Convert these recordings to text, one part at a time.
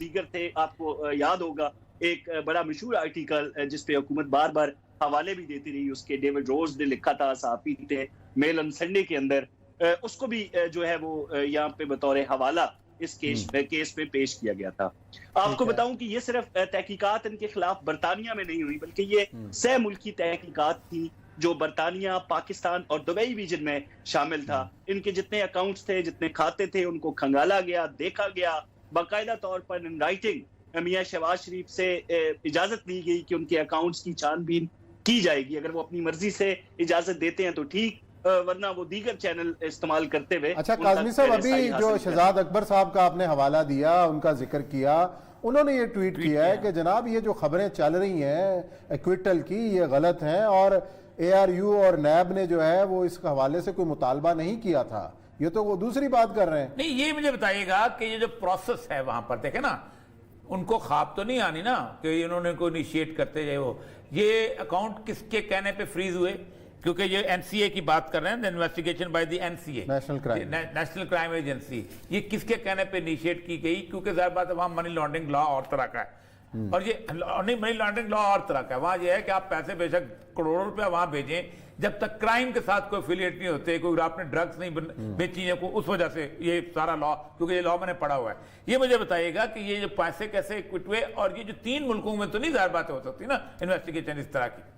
दीगर थे। आपको याद होगा एक बड़ा मशहूर आर्टिकल जिसपे हुकूमत बार बार हवाले भी देती रही, उसके डेविड रोज ने लिखा था, सहाफी थे, मेल ऑन संडे के अंदर, उसको भी जो है वो यहाँ पे बतौर हवाला इस केस पे पेश किया गया था। आपको बताऊं कि ये सिर्फ तहकीकात इनके खिलाफ बरतानिया में नहीं हुई, बल्कि ये सह मुल्की तहकीकात थी जो बरतानिया, पाकिस्तान और दुबई रीजन में शामिल था। इनके जितने अकाउंट्स थे, जितने खाते थे, उनको खंगाला गया, देखा गया, बाकायदा तौर पर इन राइटिंग मियां शहबाज शरीफ से इजाजत ली गई कि उनके अकाउंट्स की छानबीन की जाएगी। अगर वो अपनी मर्जी से इजाजत देते हैं तो ठीक, वरना वो दीगर चैनल इस्तेमाल करते हुए। अच्छा काज़मी साहब, अभी जो शहजाद अकबर साहब का आपने हवाला दिया, उनका जिक्र किया, उन्होंने ये ट्वीट किया है कि जनाब ये जो खबरें चल रही हैं एक्विटल की, ये गलत हैं और ARU और नैब ने जो है वो इस हवाले से कोई मुतालबा नहीं किया था। ये तो वो दूसरी बात कर रहे हैं। नहीं, ये मुझे बताइएगा कि ये जो प्रोसेस है वहां पर देखे ना, उनको ख्वाब तो नहीं आनी ना कि इन्होंने को इनिशिएट करते जाए। वो ये अकाउंट किसके कहने पे फ्रीज हुए? क्योंकि ये NCA की बात कर रहे हैं, investigation by the NCA, national crime agency. ये किसके कहने पे इनिशिएट की गई? क्योंकि जाहिर बात है वहां मनी लॉन्ड्रिंग लॉ और तरह का है, और ये नहीं, मनी लॉन्ड्रिंग लॉ और तरह का है। वहां ये है कि आप पैसे बेशक करोड़ों रुपया वहां भेजें, जब तक क्राइम के साथ कोई एफिलिएट नहीं होते, कोई आपने ड्रग्स नहीं बेची है, उस वजह से ये सारा लॉ, क्योंकि ये लॉ मैंने पढ़ा हुआ है। ये मुझे बताइएगा कि ये जो पैसे कैसे इक्विट हुए, और ये जो 3 मुल्कों में तो नहीं जाहिर बात हो सकती ना इन्वेस्टिगेशन इस तरह की।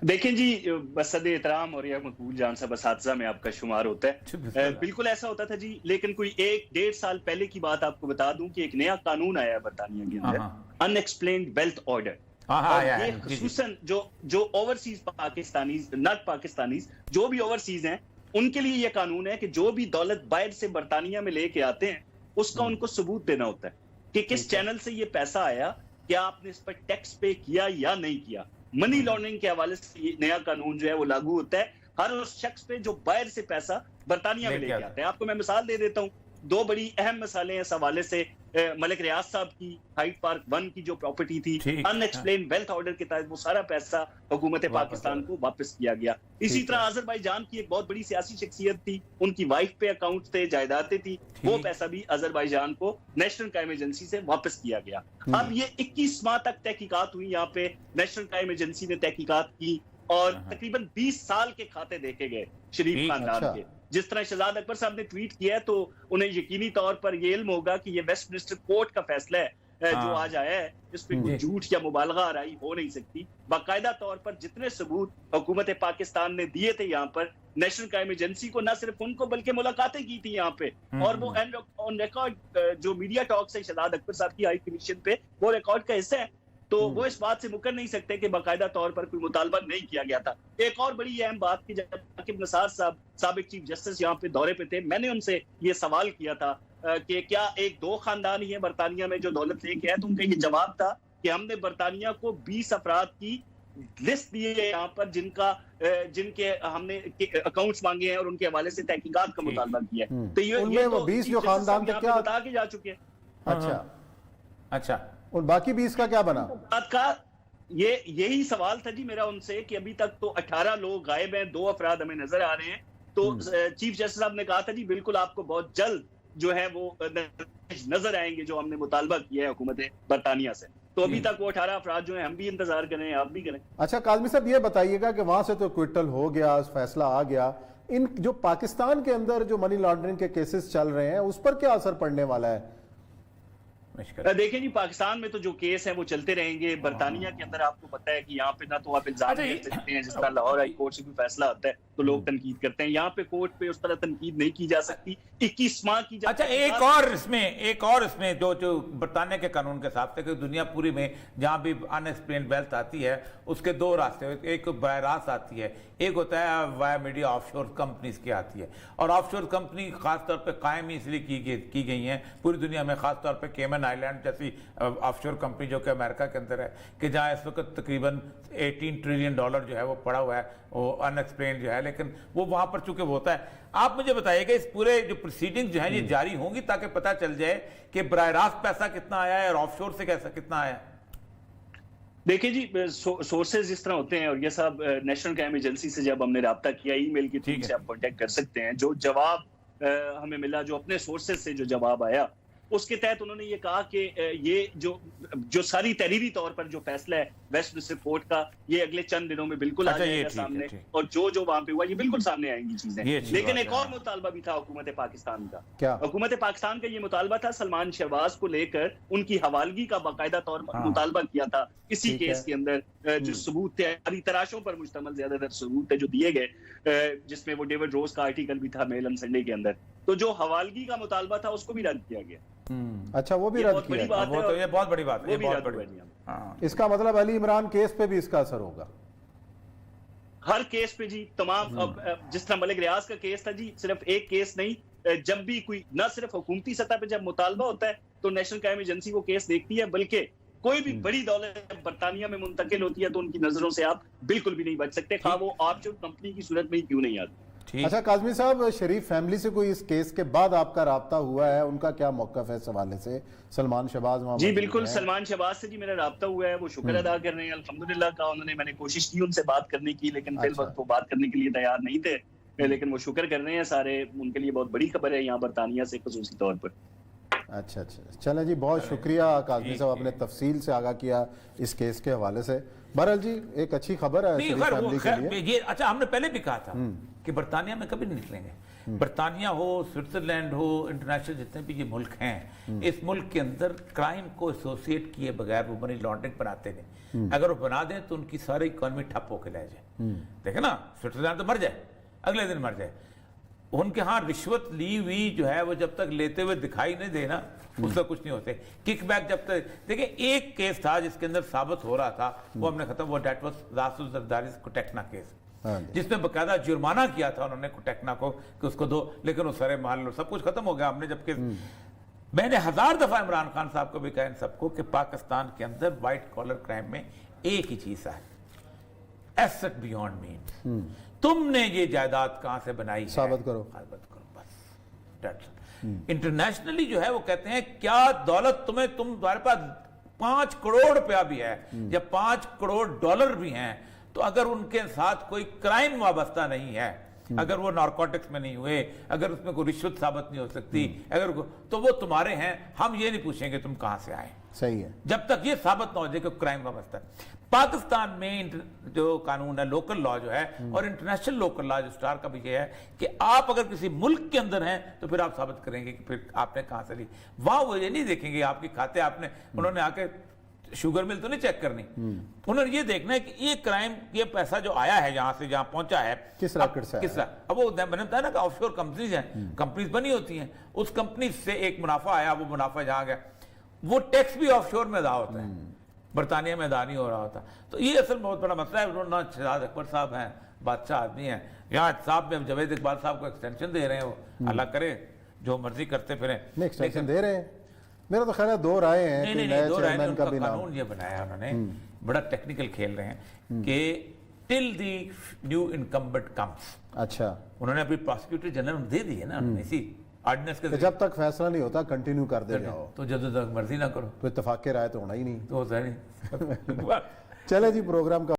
देखें जी, बसद एहतराम और या मकबूल जान साहब असातिज़ा में आपका शुमार होता है, बिल्कुल ऐसा होता था जी। लेकिन कोई 1-1.5 साल पहले की बात आपको बता दूं कि एक नया कानून आया है बरतानिया के अंदर, अनएक्सप्लेन्ड वेल्थ ऑर्डर। और ये खुसूसन जो ओवरसीज पाकिस्तानीज, नॉट पाकिस्तानीज, जो भी ओवरसीज हैं, उनके लिए यह कानून है कि जो भी दौलत बाहर से बरतानिया में लेके आते हैं, उसका उनको सबूत देना होता है कि किस चैनल से ये पैसा आया, क्या आपने इस पर टैक्स पे किया या नहीं किया। मनी लॉन्ड्रिंग के हवाले से ये नया कानून जो है वो लागू होता है हर उस शख्स पे जो बाहर से पैसा बरतानिया में लेके आता है। आपको मैं मिसाल दे देता हूँ, 2 बड़ी अहम मिसालें इस हवाले से। मलिक रियाज साहब की हाइट पार्क 1 की जो प्रॉपर्टी थी, अनएक्सप्लेन्ड वेल्थ ऑर्डर के तहत वो सारा पैसा हुकूमत पाकिस्तान को वापस किया गया। इसी तरह अजरबैजान की एक बहुत बड़ी सियासी शख्सियत थी, उनकी वाइफ पे अकाउंट थे, जायदादें थी, वो पैसा भी अजरबैजान को नेशनल क्राइम एजेंसी से वापस किया गया। अब ये 21 माह तक तहकीकात हुई, यहाँ पे नेशनल क्राइम एजेंसी ने तहकीकात की और तकरीबन 20 साल के खाते देखे गए शरीफ खानदान के। जिस तरह शहजाद अकबर साहब ने ट्वीट किया है, तो उन्हें यकीनी तौर पर यह इल्म होगा कि ये वेस्टमिनिस्टर कोर्ट का फैसला है जो आज आया है, इस पर कोई झूठ या मुबालगा आराई हो नहीं सकती। बाकायदा तौर पर जितने सबूत हुकूमत पाकिस्तान ने दिए थे यहाँ पर, नेशनल क्राइम एजेंसी को न सिर्फ उनको बल्कि मुलाकातें की थी यहाँ पे, और वो ऑन रिकॉर्ड जो मीडिया टॉक्स है शहजाद अकबर साहब की हाई कमीशन पे, वो रिकॉर्ड का हिस्सा है। तो वो इस बात से मुकर नहीं सकते कि बाकायदा तौर पर कोई मुतालबा नहीं किया गया था। एक और बड़ी अहम बात की, जब आकिब निसार साहब साबिक चीफ जस्टिस यहाँ पे दौरे पे थे, मैंने उनसे ये सवाल किया था कि क्या 1-2 खानदान ही है बरतानिया में जो दौलत लेके आए, तो उनका ये जवाब था कि हमने बरतानिया को 20 अफराद की लिस्ट दी है यहाँ पर जिनके हमने अकाउंट्स मांगे हैं और उनके हवाले से तहकीकात का मुतालबा किया है। तो ये तो 20 जो खानदान थे क्या बता के जा चुके हैं। अच्छा, और बाकी 20 का क्या बना? बात का यही सवाल था जी मेरा उनसे कि अभी तक तो 18 लोग गायब हैं, 2 अफराद हमें नजर आ रहे हैं। तो चीफ जस्टिस साहब ने कहा था जी बिल्कुल आपको बहुत जल्द जो है वो नजर आएंगे जो हमने मुतालबा किया है हुकूमत बरतानिया से। तो अभी तक वो 18 अफराद जो है, हम भी इंतजार करें, आप भी करें। अच्छा काज़मी साहब, ये बताइएगा कि वहां से तो क्विटल हो गया, फैसला आ गया, इन जो पाकिस्तान के अंदर जो मनी लॉन्ड्रिंग के केसेस चल रहे हैं उस पर क्या असर पड़ने वाला है? देखें जी, पाकिस्तान में तो जो केस है वो चलते रहेंगे। बरतानिया के अंदर आपको पता है कि यहाँ पे ना तो आप इल्जाम दे सकते हैं, जिस तरह लाहौर हाई कोर्ट से कोई फैसला आता है तो लोग तनकीद करते हैं, यहाँ पे कोर्ट पे उस तरह तनकीद नहीं की जा सकती। 21 माह की। अच्छा, एक और इसमें जो बरतानिया के कानून के हिसाब से दुनिया पूरी में जहां भी अनएक्सप्लेन्ड वेल्थ आती है उसके 2 रास्ते, एक बराह रास्त आती है, एक होता है वाया मीडिया ऑफशोर कंपनीज की आती है। और ऑफशोर कंपनी खासतौर पर कायम ही इसलिए की गई हैं पूरी दुनिया में, खासतौर पर केमन आइलैंड जैसी ऑफशोर कंपनी जो कि अमेरिका के अंदर है, कि जहां इस वक्त तकरीबन $18 ट्रिलियन जो है वो पड़ा हुआ है, वो अनएक्सप्लेन्ड जो है, लेकिन वो वहां पर चूंकि वो होता है। आप मुझे बताइएगा इस पूरे जो प्रोसीडिंग जो है ये जारी होंगी ताकि पता चल जाए कि बराह रास्त पैसा कितना आया है और ऑफशोर से कैसा कितना आया है? देखिए जी, सोर्सेज इस तरह होते हैं, और ये सब नेशनल क्राइम एजेंसी से जब हमने रब्ता किया, ईमेल के थ्रू से आप कांटेक्ट कर सकते हैं। जो जवाब हमें मिला, जो अपने सोर्सेज से जो जवाब आया, उसके तहत उन्होंने ये कहा कि ये जो सारी तहरीरी तौर पर जो फैसला है वेस्टमिनिस्टर कोर्ट का, ये अगले चंद दिनों में बिल्कुल आ जाएगा सामने, और जो वहां पे हुआ ये बिल्कुल सामने आएंगी चीजें। लेकिन एक और मुतालबा भी था हुकूमत पाकिस्तान का। क्या हुकूमत पाकिस्तान का ये मुतालबा था? सलमान शहबाज को लेकर उनकी हवालगी का बाकायदा तौर पर मुतालबा किया था इसी केस के अंदर, जो सबूत थे तराशों पर मुश्तमल ज्यादातर सबूत थे जो दिए गए, जिसमें वो डेविड रोज का आर्टिकल भी था मेल एंड संडे के अंदर, तो जो हवालगी का मुतालबा था उसको भी रद्द किया गया। अच्छा, वो भी रद्द किया गया। वो तो ये बहुत बड़ी बात है, इसका मतलब अली इमरान केस पे भी इसका असर होगा? हर केस पे जी, तमाम। अब जिस तरह मलिक रियाज का केस था जी, सिर्फ एक केस नहीं, जब भी कोई न सिर्फ हुकूमती सतह पे जब मुतालबा होता है तो नेशनल क्राइम एजेंसी वो केस देखती है, बल्कि कोई भी बड़ी दौलत जब बरतानिया में मुंतकिल होती है तो उनकी नजरों से आप बिल्कुल भी नहीं बच सकते, खा वो ऑफशोर कंपनी की सूरत में ही क्यों नहीं आती। अच्छा काज़मी साहब, शरीफ फैमिली से कोई इस केस के बाद आपका राब्ता हुआ है? उनका क्या मौक़िफ़ है इस हवाले से? सलमान शहबाज वहाँ? जी बिल्कुल, सलमान शहबाज से जी मेरा राब्ता हुआ है, वो शुक्र अदा कर रहे हैं अल्हम्दुलिल्लाह का। उन्होंने, मैंने कोशिश की उनसे बात करने की, लेकिन फिर वक्त वो बात करने के लिए तैयार नहीं थे, लेकिन वो शुक्र कर रहे हैं सारे। उनके लिए बहुत बड़ी खबर है यहाँ बरतानिया से खसूसी तौर पर। अच्छा, चलें जी, बहुत शुक्रिया काज़मी साहब, आपने तफसील से आगाह किया इस केस के हवाले से। बहरहाल जी, एक अच्छी खबर है शरीफ फैमिली के लिए। ये अच्छा, हमने पहले भी कहा था कि बरतानिया में कभी नहीं निकलेंगे। बरतानिया हो, स्विट्जरलैंड हो, इंटरनेशनल जितने भी ये मुल्क हैं, इस मुल्क के अंदर क्राइम को एसोसिएट किए बगैर वो मनी लॉन्ड्रिंग बनाते नहीं। अगर वो बना दें तो उनकी सारी इकॉनमी ठप होकर रह जाए। देखे ना, स्विट्जरलैंड तो मर जाए, अगले दिन मर जाए। उनके यहाँ रिश्वत ली हुई जो है वो जब तक लेते हुए दिखाई नहीं देना, उसका कुछ नहीं होते। किकबैक जब तक, देखिए एक केस था जिसके अंदर साबित हो रहा था, वो हमने खत्म, वो डेट वाज रासुल जरदारी कोटेक्ना केस, जिसमें बकायदा जुर्माना किया था उन्होंने कोटेक्ना को कि उसको दो, लेकिन वो सारे माल सब कुछ खत्म हो गया। हमने जबकि मैंने 1000 दफा इमरान खान साहब को भी कहा इन सबको कि पाकिस्तान के अंदर व्हाइट कॉलर क्राइम में एक ही चीज है, एसेट बियॉन्ड मीन्स। तुमने ये जायदाद कहां से बनाई, साबित करो, बस। इंटरनेशनली जो है वो कहते हैं क्या दौलत तुम्हारे पास 5 करोड़ रुपया भी है या 5 करोड़ डॉलर भी हैं, तो अगर उनके साथ कोई क्राइम वाबस्ता नहीं है, अगर वो नारकोटिक्स में नहीं हुए, अगर उसमें कोई रिश्वत साबित नहीं हो सकती, अगर तो वो तुम्हारे हैं, हम ये नहीं पूछेंगे तुम कहां से आए। सही है, जब तक ये साबित ना हो जाए कि क्राइम वाबस्ता है। पाकिस्तान में जो कानून है, लोकल लॉ जो है, और इंटरनेशनल लोकल लॉ जो स्टार का भी ये है कि आप अगर किसी मुल्क के अंदर हैं तो फिर आप साबित करेंगे कि फिर आपने कहां से ली। वहां वो ये नहीं देखेंगे आपके खाते आपने, उन्होंने आके शुगर मिल तो नहीं चेक करनी, उन्होंने ये देखना है कि ये क्राइम, ये पैसा जो आया है यहां से जहां पहुंचा है किस रैकेट से, किस। अब वो मैंने बताया ना कि ऑफशोर कंपनीज हैं, कंपनीज बनी होती हैं, उस कंपनी से एक मुनाफा आया, वो मुनाफा जहां गया, वो टैक्स भी ऑफशोर में अदा होता है, बरतानिया में अदा नहीं हो रहा होता। तो ये असल बहुत बड़ा मसला है। उन्होंने शहजाद अकबर साहब हैं, बादशाह आदमी हैं, यहाँ साहब में जवेद इकबाल साहब को एक्सटेंशन दे रहे हैं, वो अल्लाह करे जो मर्जी करते फिरे, एक्सटेंशन दे रहे हैं। मेरा तो ख्याल है 2 राय हैं, नहीं, दो राय नहीं, उनका कानून ये बनाया उन्होंने, बड़ा टेक्निकल खेल रहे हैं कि till the new incumbent comes. अच्छा, उन्होंने अपनी प्रोसिक्यूटर जनरल दे दी है ना इसी ऑर्डिनेंस के, तो जब तक फैसला नहीं होता कंटिन्यू कर दे जाओ, तो जब तक मर्जी ना करो, तो इत्तेफाक के राय तो होना ही नहीं, तो होता नहीं। चले जी, प्रोग्राम का